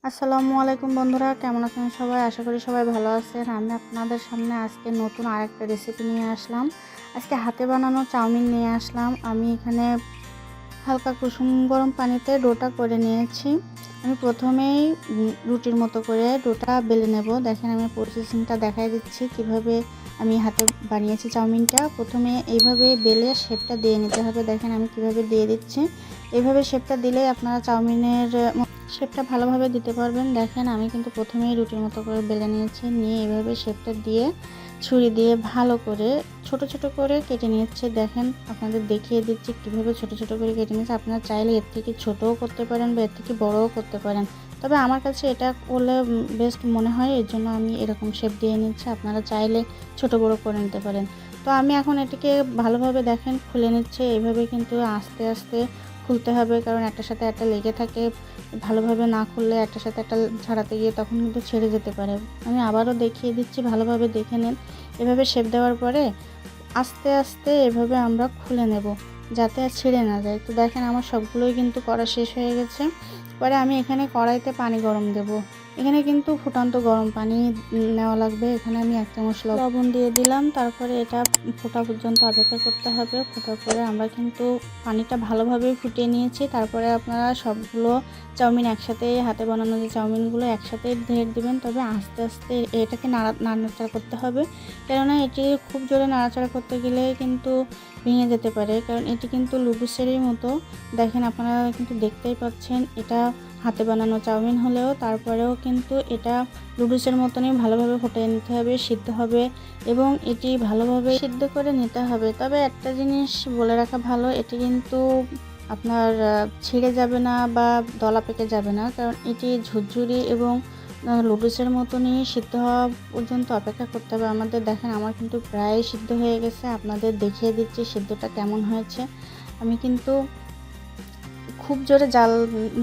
আসসালামু আলাইকুম বন্ধুরা, কেমন আছেন সবাই? আশা করি সবাই ভালো আছেন। আমি আপনাদের সামনে আজকে নতুন আরেকটা রেসিপি নিয়ে আসলাম। আজকে হাতে বানানো চাউমিন নিয়ে আসলাম। আমি এখানে হালকা কুসুম গরম পানিতে ডোটা করে নিয়েছি। আমি প্রথমেই রুটির মতো করে ডোটা বেলে নেব। দেখেন আমি প্রসেসিংটা দেখাই দিচ্ছি কিভাবে আমি হাতে বানিয়েছি চাউমিনটা। প্রথমে এইভাবে বেলে শেপটা দিয়ে নিতে হবে। দেখেন আমি কিভাবে দিয়ে দিচ্ছি। এইভাবে শেপটা দিলে আপনারা চাউমিনের শেপটা ভালোভাবে দিতে পারবেন। দেখেন আমি কিন্তু প্রথমেই রুটির মতো করে বেলে নিয়েছি, নিয়ে এইভাবে শেপটা দিয়ে ছুরি দিয়ে ভালো করে ছোট ছোট করে কেটে নিচ্ছে। দেখেন আপনাদের দেখিয়ে দিচ্ছি কিভাবে ছোট ছোট করে কেটে নিচ্ছে। আপনারা চাইলে এর থেকে ছোটও করতে পারেন বা এর থেকে বড়ও করতে পারেন, তবে আমার কাছে এটা করলে বেস্ট মনে হয়, এর জন্য আমি এরকম শেপ দিয়ে নিচ্ছি। আপনারা চাইলে ছোট বড় করে নিতে পারেন। তো আমি এখন এটিকে ভালোভাবে দেখেন খুলে নিচ্ছে। এইভাবে কিন্তু আস্তে আস্তে খুলতে হবে, কারণ একটার সাথে একটা লেগে থাকে। ভালোভাবে না খুললে একটার সাথে একটা ছাড়াতে গিয়ে তখন কিন্তু ছেড়ে যেতে পারে। আমি আবারও দেখিয়ে দিচ্ছি, ভালোভাবে দেখে নেন। এভাবে শেপ দেওয়ার পরে আস্তে আস্তে এভাবে আমরা খুলে নেব, যাতে আর ছিঁড়ে না যায়। তো দেখেন আমার সবগুলোই কিন্তু করা শেষ হয়ে গেছে। পরে আমি এখানে কড়াইতে পানি গরম দেব। এখানে কিন্তু ফুটন্ত গরম পানি নেওয়া লাগবে। এখানে আমি 1 চামচ লবণ দিয়ে দিলাম। তারপরে এটা ফোটা পর্যন্ত অপেক্ষা করতে হবে। ফোটার পরে আমরা কিন্তু পানিটা ভালোভাবে ফুটিয়ে নিয়েছি। তারপরে আপনারা সবগুলো চাউমিন একসাথে, হাতে বানানো যে চাউমিনগুলো একসাথে ঢেলে দেবেন, তবে আস্তে আস্তে এটাকে নাড়াচাড়া করতে হবে। কেননা এটি খুব জোরে নাড়াচাড়া করতে গেলে কিন্তু ভেঙে যেতে পারে, কারণ এটি কিন্তু লুডুসেরই মতো। দেখেন আপনারা কিন্তু দেখতেই পাচ্ছেন, এটা হাতে বানানো চাউমিন হলেও তারপরেও কিন্তু এটা লুডুসের মতনই ভালোভাবে ফুটিয়ে নিতে হবে, সিদ্ধ হবে এবং এটি ভালোভাবে সিদ্ধ করে নিতে হবে। তবে একটা জিনিস বলে রাখা ভালো, এটি কিন্তু আপনার ছিঁড়ে যাবে না বা দলা পেকে যাবে না, কারণ এটি ঝুরঝুরি এবং লুডুসের মতনই সিদ্ধ হওয়া পর্যন্ত অপেক্ষা করতে হবে আমাদের। দেখেন আমার কিন্তু প্রায় সিদ্ধ হয়ে গেছে। আপনাদের দেখিয়ে দিচ্ছি সিদ্ধটা কেমন হয়েছে। আমি কিন্তু খুব জোরে জাল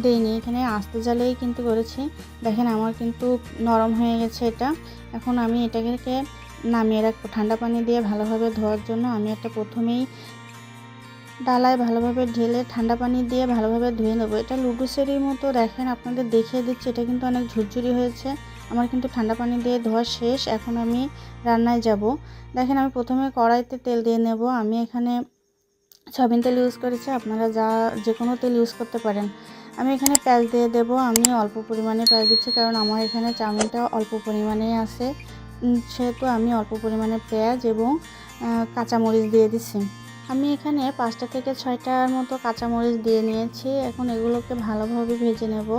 দেইনি, এখানে আস্তে জালেই কিন্তু করেছি। দেখেন আমার কিন্তু নরম হয়ে গেছে এটা। এখন আমি এটাকে নামিয়ে রাখবো ঠান্ডা পানি দিয়ে ভালোভাবে ধোয়ার জন্য। আমি একটা প্রথমেই ডালায় ভালোভাবে ঢেলে ঠান্ডা পানি দিয়ে ভালোভাবে ধুয়ে নেবো। এটা লুডুসেরই মতো। দেখেন আপনাদের দেখিয়ে দিচ্ছি, এটা কিন্তু অনেক ঝুরঝুরি হয়েছে। আমার কিন্তু ঠান্ডা পানি দিয়ে ধোয়া শেষ। এখন আমি রান্নায় যাব। দেখেন আমি প্রথমে কড়াইতে তেল দিয়ে নেব। আমি এখানে সয়াবিন তেল ইউজ করেছি, আপনারা যে কোনো তেল ইউজ করতে পারেন। আমি এখানে পেঁয়াজ দিয়ে দেব। আমি অল্প পরিমাণে পেঁয়াজ দিচ্ছি, কারণ আমার এখানে চাউমিনটা অল্প পরিমাণেই আছে, সেহেতু আমি অল্প পরিমাণে পেঁয়াজ এবং কাঁচামরিচ দিয়ে দিচ্ছি। আমি এখানে 5টা থেকে 6টার মতো কাঁচামরিচ দিয়ে নিয়েছি। এখন এগুলোকে ভালোভাবে ভেজে নেব।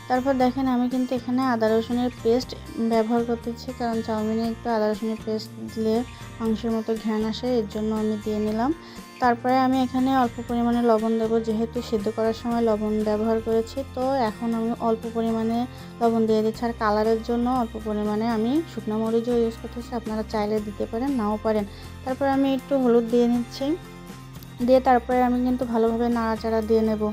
তারপর দেখেন আমি কিন্তু এখানে আদা রসুনের পেস্ট ব্যবহার করতেছি, কারণ চাউমিনে একটু আদা রসুনের পেস্ট দিলে মাংসের মতো ঘ্রাণ আসে, এর জন্য আমি দিয়ে নিলাম। তারপরে আমি এখানে অল্প পরিমাণে লবণ দেবো, যেহেতু সিদ্ধ করার সময় লবণ ব্যবহার করেছি। তো এখন আমি অল্প পরিমাণে লবণ দিয়ে দিচ্ছি। আর কালারের জন্য অল্প পরিমাণে আমি শুকনো মরিচও ইউজ করতেছি, আপনারা চাইলে দিতে পারেন, নাও পারেন। তারপরে আমি একটু হলুদ দিয়ে নিচ্ছি, দিয়ে তারপরে আমি কিন্তু ভালোভাবে নাড়াচাড়া দিয়ে নেব।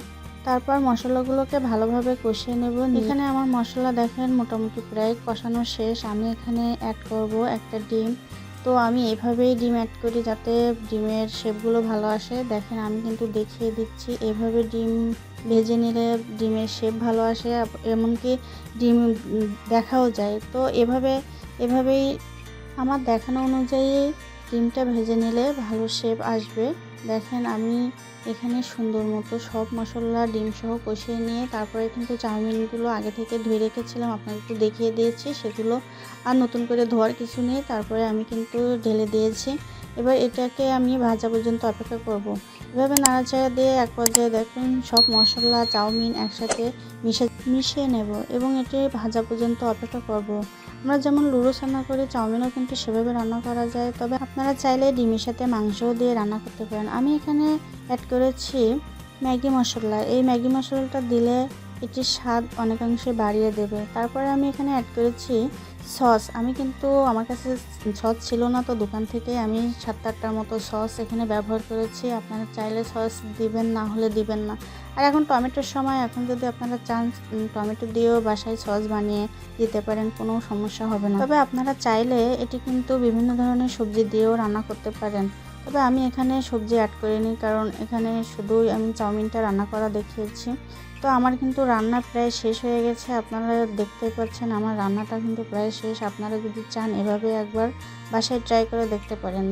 তারপর মশলাগুলোকে ভালোভাবে কষিয়ে নেব। এখানে আমার মশলা দেখেন মোটামুটি প্রায় কষানো শেষ। আমি এখানে অ্যাড করব একটা ডিম। তো আমি এভাবেই ডিম অ্যাড করি, যাতে ডিমের শেপগুলো ভালো আসে। দেখেন আমি কিন্তু দেখিয়ে দিচ্ছি, এভাবে ডিম ভেজে নিলে ডিমের শেপ ভালো আসে, এমনকি ডিম দেখাও যায়। তো এভাবেই আমার দেখানো অনুযায়ী ডিমটা ভেজে নিলে ভালো শেপ আসবে। দেখেন আমি এখানে সুন্দর মতো সব মশলা ডিম সহ কষিয়ে নিয়ে তারপরে কিন্তু চাউমিনগুলো আগে থেকে ধুয়ে রেখেছিলাম, আপনাদেরকে দেখিয়ে দিয়েছি, সেগুলো আর নতুন করে ধোয়ার কিছু নেই। তারপরে আমি কিন্তু ঢেলে দিয়েছি। এবার এটাকে আমি ভাজা পর্যন্ত অপেক্ষা করব। এভাবে নাড়াচাড়া দিয়ে এক পর্যায়ে দেখুন সব মশলা চাউমিন একসাথে মিশিয়ে নেব এবং এটি ভাজা পর্যন্ত অপেক্ষা করব। আমরা যেমন লুডুস রান্না করি, চাউমিনও কিন্তু সেভাবে রান্না করা যায়, তবে আপনারা চাইলে ডিমের সাথে মাংসও দিয়ে রান্না করতে পারেন। আমি এখানে অ্যাড করেছি ম্যাগি মশলা। এই ম্যাগি মশলাটা দিলে এটির স্বাদ অনেকাংশে বাড়িয়ে দেবে। তারপরে আমি এখানে অ্যাড করেছি সস। আমি কিন্তু আমার কাছে সস ছিল না, তো দোকান থেকে আমি 7-8টার মতো সস এখানে ব্যবহার করেছি। আপনারা চাইলে সস দিবেন, না হলে দিবেন না। আর এখন টমেটোর সময়, এখন যদি আপনারা চান টমেটো দিয়েও বাসায় সস বানিয়ে দিতে পারেন, কোনো সমস্যা হবে না। তবে আপনারা চাইলে এটি কিন্তু বিভিন্ন ধরনের সবজি দিয়েও রান্না করতে পারেন। তবে আমি এখানে সবজি অ্যাড করিনি, কারণ এখানে শুধুই আমি চাউমিনটা রান্না করা দেখিয়েছি। তো আমার কিন্তু রান্না প্রায় শেষ হয়ে গেছে। আপনারা দেখতেই পাচ্ছেন আমার রান্নাটা কিন্তু প্রায় শেষ। আপনারা যদি চান এভাবে একবার বাসায় ট্রাই করে দেখতে পারেন।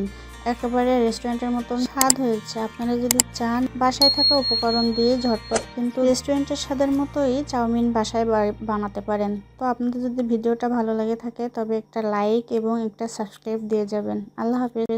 একেবারে রেস্টুরেন্টের মতন স্বাদ হয়েছে। আপনারা যদি চান বাসায় থাকা উপকরণ দিয়ে ঝটপট কিন্তু রেস্টুরেন্টের স্বাদের মতোই চাউমিন বাসায় বানাতে পারেন। তো আপনাদের যদি ভিডিওটা ভালো লাগে থাকে তবে একটা লাইক এবং একটা সাবস্ক্রাইব দিয়ে যাবেন। আল্লাহ হাফেজ।